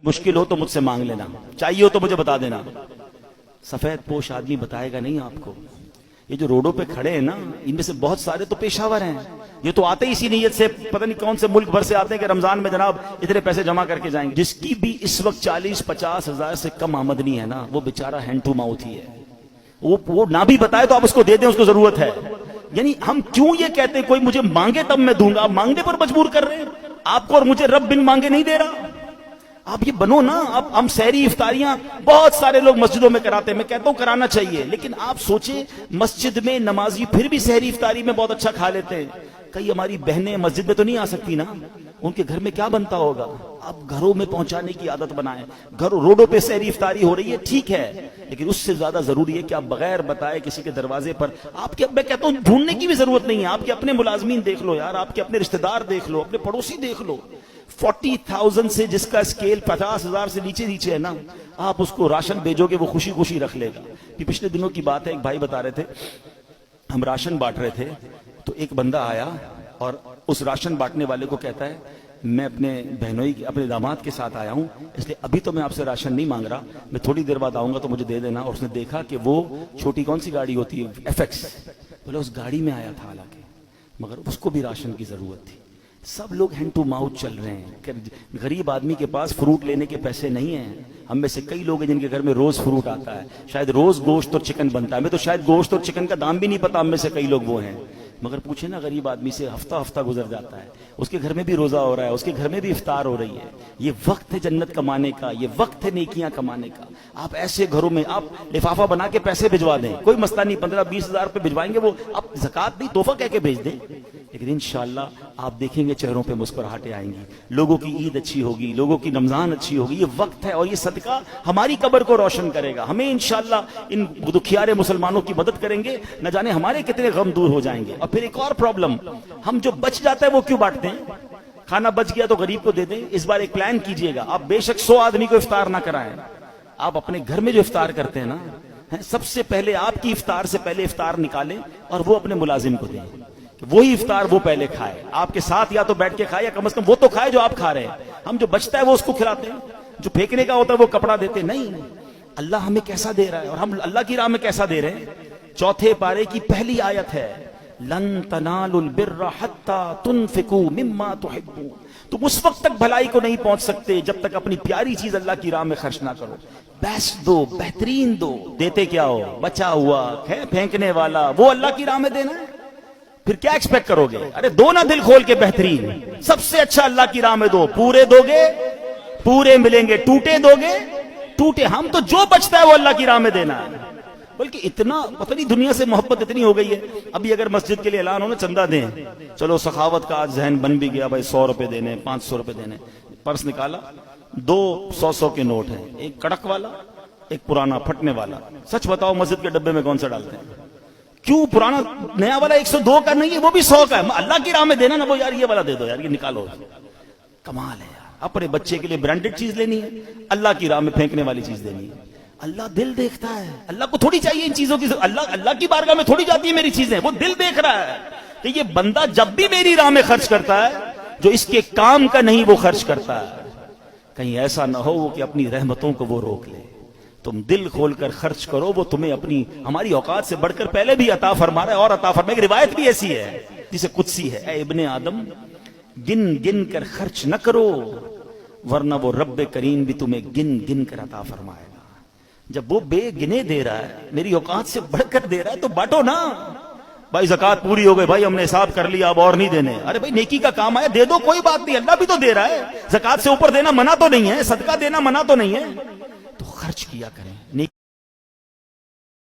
مشکل ہو تو مجھ سے مانگ لینا، چاہیے ہو تو مجھے بتا دینا۔ سفید پوش آدمی بتائے گا نہیں آپ کو۔ یہ جو روڈوں پہ کھڑے ہیں نا، ان میں سے بہت سارے تو پیشہ ور ہیں، یہ تو آتے ہی اسی نیت سے، پتہ نہیں کون سے ملک بھر سے آتے ہیں کہ رمضان میں جناب اتنے پیسے جمع کر کے جائیں گے۔ جس کی بھی اس وقت 40-50 ہزار سے کم آمدنی ہے نا، وہ بیچارہ ہینڈ ٹو ماؤتھ ہی ہے۔ وہ نہ بھی بتائے تو آپ اس کو دے دیں، اس کو ضرورت ہے۔ یعنی ہم کیوں یہ کہتے ہیں کوئی مجھے مانگے تب میں دوں گا؟ آپ مانگنے پر مجبور کر رہے ہیں آپ کو، اور مجھے رب بن مانگے نہیں دے رہا۔ آپ یہ بنو نا۔ اب ہم سحری افطاریاں بہت سارے لوگ مسجدوں میں کراتے ہیں، میں کہتا ہوں کرانا چاہیے، لیکن آپ سوچیں مسجد میں نمازی پھر بھی سحری افطاری میں بہت اچھا کھا لیتے ہیں۔ کئی ہماری بہنیں مسجد میں تو نہیں آ سکتی نا، ان کے گھر میں کیا بنتا ہوگا؟ آپ گھروں میں پہنچانے کی عادت بنائیں۔ گھروں روڈوں پہ سحری افطاری ہو رہی ہے، ٹھیک ہے، لیکن اس سے زیادہ ضروری ہے کہ آپ بغیر بتائے کسی کے دروازے پر آپ کے، میں کہتا ہوں ڈھونڈنے کی بھی ضرورت نہیں ہے، آپ کے اپنے ملازمین دیکھ لو یار، آپ کے اپنے رشتہ دار دیکھ لو، اپنے پڑوسی دیکھ لو۔ 40,000 سے جس کا اسکیل 50,000 سے نیچے ہے نا، آپ اس کو راشن بھیجو گے وہ خوشی خوشی رکھ لے گا۔ یہ پچھلے دنوں کی بات ہے، ایک بھائی بتا رہے تھے ہم راشن بانٹ رہے تھے، تو ایک بندہ آیا اور اس راشن بانٹنے والے کو کہتا ہے میں اپنے بہنوئی اپنے داماد کے ساتھ آیا ہوں، اس لیے ابھی تو میں آپ سے راشن نہیں مانگ رہا، میں تھوڑی دیر بعد آؤں گا تو مجھے دے دینا۔ اور اس نے دیکھا کہ وہ چھوٹی کون سی گاڑی ہوتی ہے، FX، بولے اس گاڑی میں آیا تھا حالانکہ، مگر اس کو بھی راشن کی ضرورت تھی۔ سب لوگ ہینڈ ٹو ماؤتھ چل رہے ہیں کہ غریب آدمی کے پاس فروٹ لینے کے پیسے نہیں ہیں۔ ہم میں سے کئی لوگ ہیں جن کے گھر میں روز فروٹ آتا ہے، شاید روز گوشت اور چکن بنتا ہے، ہمیں تو شاید گوشت اور چکن کا دام بھی نہیں پتا، ہم میں سے کئی لوگ وہ ہیں۔ مگر پوچھیں نا غریب آدمی سے، ہفتہ گزر جاتا ہے، اس کے گھر میں بھی روزہ ہو رہا ہے، اس کے گھر میں بھی افطار ہو رہی ہے۔ یہ وقت ہے جنت کمانے کا، یہ وقت ہے نیکیاں کمانے کا۔ آپ ایسے گھروں میں آپ لفافہ بنا کے پیسے بھجوا دیں، کوئی مسئلہ نہیں، 15-20 ہزار روپے بھجوائیں گے، وہ آپ زکوٰۃ نہیں تحفہ کہہ کے بھیج دیں، لیکن انشاءاللہ آپ دیکھیں گے چہروں پہ مسکراہٹیں آئیں گی، لوگوں کی عید اچھی ہوگی، لوگوں کی رمضان اچھی ہوگی۔ یہ وقت ہے اور یہ صدقہ ہماری قبر کو روشن کرے گا، ہمیں انشاءاللہ ان دکھیارے مسلمانوں کی مدد کریں گے، نہ جانے ہمارے کتنے غم دور ہو جائیں گے۔ اور پھر ایک اور پرابلم، ہم جو بچ جاتا ہے وہ کیوں بانٹتے ہیں؟ کھانا بچ گیا تو غریب کو دے دیں۔ اس بار ایک پلان کیجئے گا، آپ بے شک 100 آدمی کو افطار نہ کرائیں، آپ اپنے گھر میں جو افطار کرتے ہیں نا، سب سے پہلے آپ کی افطار سے پہلے افطار نکالیں اور وہ اپنے ملازم کو دیں، وہی افطار وہ پہلے کھائے، آپ کے ساتھ یا تو بیٹھ کے کھائے یا کم از کم وہ تو کھائے جو آپ کھا رہے ہیں۔ ہم جو بچتا ہے وہ اس کو کھلاتے ہیں، جو پھینکنے کا ہوتا ہے وہ کپڑا دیتے نہیں۔ اللہ ہمیں کیسا دے رہا ہے اور ہم اللہ کی راہ میں کیسا دے رہے ہیں۔ 4 پارے کی پہلی آیت ہے لن تنالوا البر حتى تنفقوا مما تحبون، تم اس وقت تک بھلائی کو نہیں پہنچ سکتے جب تک اپنی پیاری چیز اللہ کی راہ میں خرچ نہ کرو۔ بیسٹ دو، بہترین دو، دیتے کیا ہو؟ بچا ہوا ہے پھینکنے والا، وہ اللہ کی راہ میں دینا ہے، پھر کیا ایکسپیکٹ کرو گے؟ ارے دو نا دل کھول کے بہترین، سب سے اچھا اللہ کی راہ میں دو، پورے دو گے پورے ملیں گے، ٹوٹے دو گے ٹوٹے۔ ہم تو جو بچتا ہے وہ اللہ کی راہ میں دینا ہے، بلکہ اتنا پتہ نہیں دنیا سے محبت اتنی ہو گئی ہے۔ ابھی اگر مسجد کے لیے اعلان ہو نا چندہ دیں، چلو سخاوت کا آج ذہن بن بھی گیا، بھائی 100 روپے دینے، 500 روپے دینے، پرس نکالا، 2 100 کے نوٹ ہیں، ایک کڑک والا ایک پرانا پھٹنے والا۔ سچ بتاؤ مسجد کے ڈبے میں کون سا ڈالتے ہیں؟ کیوں پرانا؟ نیا والا 102 کا نہیں ہے، وہ بھی 100 کا ہے، اللہ کی راہ میں دینا نا، وہ یار یہ والا دے دو یار، یہ نکالو۔ کمال ہے یار، اپنے بچے کے لیے برانڈڈ چیز لینی ہے، اللہ کی راہ میں پھینکنے والی چیز لینی ہے۔ اللہ دل دیکھتا ہے، اللہ کو تھوڑی چاہیے ان چیزوں کی، اللہ کی بارگاہ میں تھوڑی جاتی ہے میری چیزیں، وہ دل دیکھ رہا ہے کہ یہ بندہ جب بھی میری راہ میں خرچ کرتا ہے جو اس کے کام کا نہیں وہ خرچ کرتا ہے، کہیں ایسا نہ ہو کہ اپنی رحمتوں کو وہ روک لے۔ تم دل کھول کر خرچ کرو، وہ تمہیں اپنی ہماری اوقات سے بڑھ کر پہلے بھی عطا فرما رہا ہے اور عطا فرما۔ ایک روایت بھی ایسی ہے جسے قدسی ہے، اے ابن آدم گن گن کر خرچ نہ کرو ورنہ وہ رب کریم بھی تمہیں گن گن کر عطا فرمائے گا۔ جب وہ بے گنے دے رہا ہے، میری اوقات سے بڑھ کر دے رہا ہے، تو بانٹو نا۔ بھائی زکوٰۃ پوری ہو گئی، بھائی ہم نے حساب کر لیا اب اور نہیں دینے، ارے بھائی نیکی کا کام آیا دے دو، کوئی بات نہیں، اللہ بھی تو دے رہا ہے۔ زکوٰۃ سے اوپر دینا منع تو نہیں ہے، صدقہ دینا منع تو نہیں ہے، تو خرچ کیا کریں۔